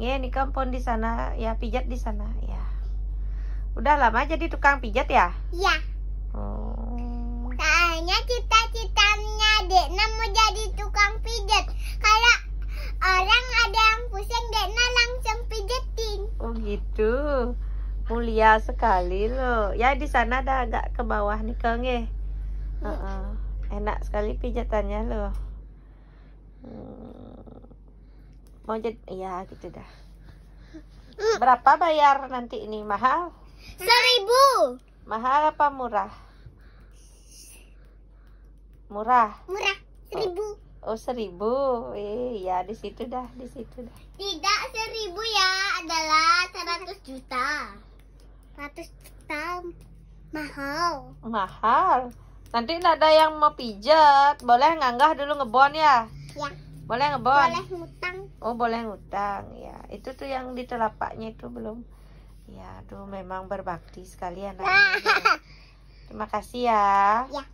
Nih kampung di sana ya, pijat di sana ya. Udah lama jadi tukang pijat ya? Iya. Oh. Soalnya cita-citanya Dekna mau jadi tukang pijat. Kalau orang ada yang pusing, Dekna langsung pijetin. Oh gitu. Mulia sekali loh. Ya di sana ada agak ke bawah nih Kang ya. Enak sekali pijatannya loh. Mau jadi ya gitu dah. Berapa bayar nanti ini? Mahal? 1.000. Mahal apa murah? Murah. Murah. 1.000. Oh 1.000. Ya di situ dah, di situ dah. Tidak 1.000 ya, adalah 100 juta. 100 juta mahal. Mahal. Nanti nggak ada yang mau pijat. Boleh nganggah dulu ngebon ya? Ya. Boleh ngebon? Boleh ngutang. Oh boleh ngutang ya. Itu tuh yang di telapaknya itu belum. Ya aduh memang berbakti sekali anaknya. Terima kasih ya. Ya.